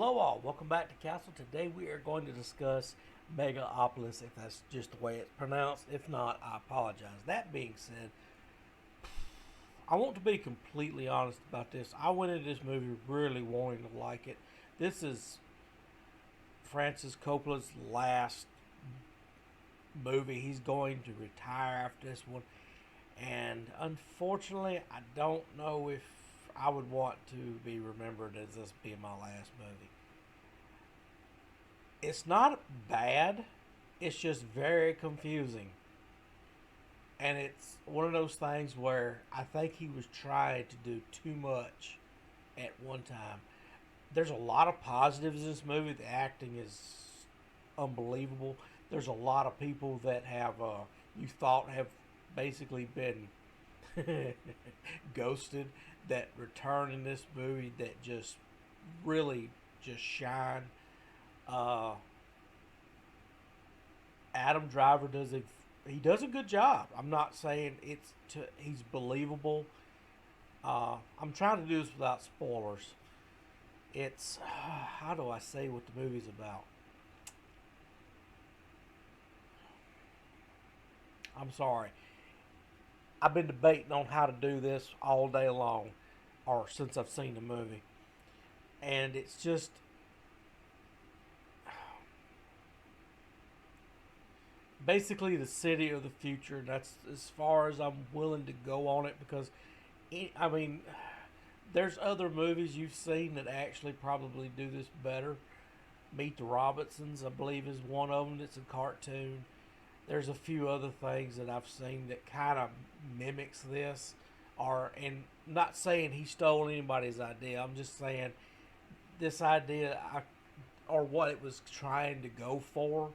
Hello all, welcome back to Castle. Today we are going to discuss Megalopolis, if that's just the way it's pronounced. If not, I apologize. That being said, I want to be completely honest about this. I went into this movie really wanting to like it. This is Francis Coppola's last movie. He's going to retire after this one. And unfortunately, I don't know if I would want to be remembered as this being my last movie. It's not bad, it's just very confusing. And it's one of those things where I think he was trying to do too much at one time. There's a lot of positives in this movie. The acting is unbelievable. There's a lot of people that have you thought have basically been ghosted that return in this movie that just really just shine. Uh, Adam Driver does a good job. I'm not saying he's believable. I'm trying to do this without spoilers. It's how do I say what the movie's about? I'm sorry. I've been debating on how to do this all day long, or since I've seen the movie, and it's just basically the city of the future. That's as far as I'm willing to go on it because, I mean, there's other movies you've seen that actually probably do this better. Meet the Robinsons, I believe, is one of them. It's a cartoon. There's a few other things that I've seen that kind of mimics this, and not saying he stole anybody's idea. I'm just saying this idea, or what it was trying to go for,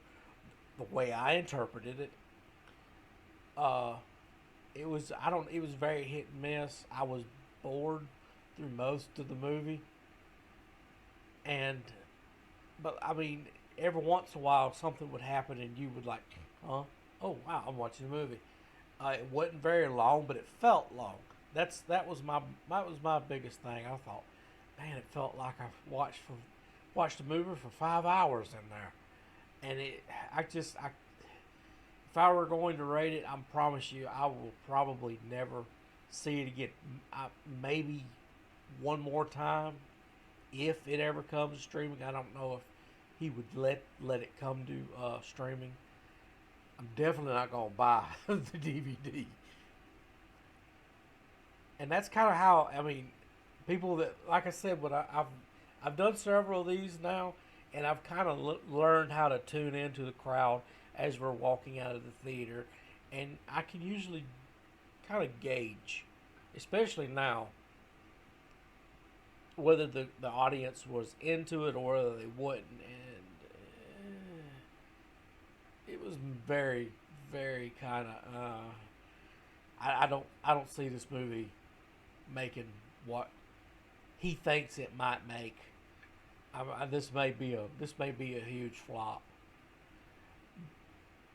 the way I interpreted it, uh, it was I don't it was very hit and miss. I was bored through most of the movie, and but I mean, every once in a while something would happen and you would like, huh? Oh wow, I'm watching a movie. It wasn't very long, but it felt long. That was my biggest thing. I thought, man, it felt like I watched a movie for 5 hours in there, and if I were going to rate it, I promise you, I will probably never see it again. Maybe one more time, if it ever comes to streaming. I don't know if he would let it come to streaming. I'm definitely not gonna buy the DVD. And that's kind of how I mean, people that like I said, I've done several of these now, and I've kind of learned how to tune into the crowd as we're walking out of the theater, and I can usually kind of gauge, especially now, whether the audience was into it or whether they wouldn't, and it was very, very kind of. I don't see this movie making what he thinks it might make. This may be a huge flop.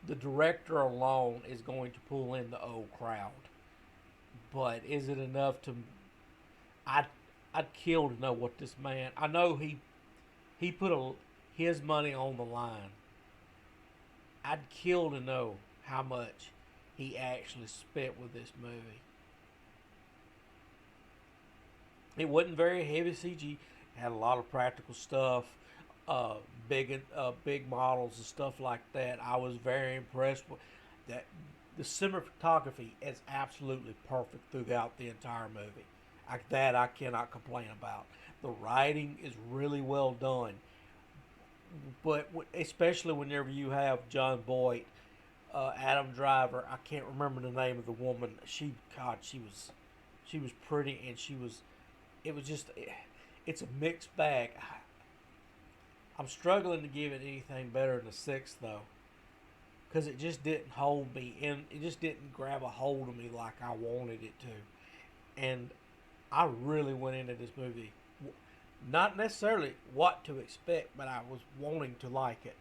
The director alone is going to pull in the old crowd, but is it enough to? I'd I'd kill to know what this man. I know he put his money on the line. I'd kill to know how much he actually spent with this movie. It wasn't very heavy CG. It had a lot of practical stuff, uh, big models and stuff like that. I was very impressed with that. The cinematography is absolutely perfect throughout the entire movie. That I cannot complain about. The writing is really well done, but especially whenever you have John Boyd, Adam Driver. I can't remember the name of the woman. She was pretty, and it was just, it's a mixed bag. I'm struggling to give it anything better than a six though, because it just didn't hold me in. It just didn't grab a hold of me like I wanted it to, and I really went into this movie not necessarily what to expect, but I was wanting to like it,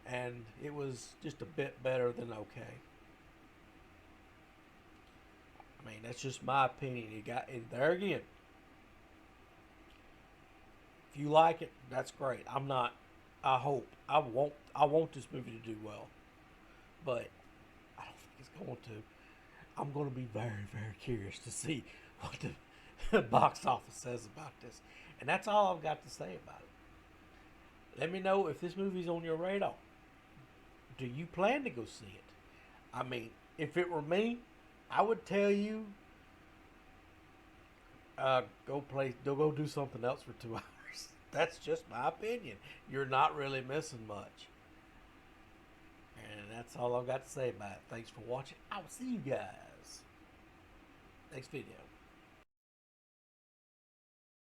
and it was just a bit better than okay. I mean, that's just my opinion. It got there again. If you like it, that's great. I'm not. I hope. I want this movie to do well, but I don't think it's going to. I'm going to be very, very curious to see what the box office says about this. And that's all I've got to say about it. Let me know if this movie's on your radar. Do you plan to go see it? I mean, if it were me, I would tell you, go do something else for 2 hours. That's just my opinion. You're not really missing much. And that's all I've got to say about it. Thanks for watching. I'll see you guys next video.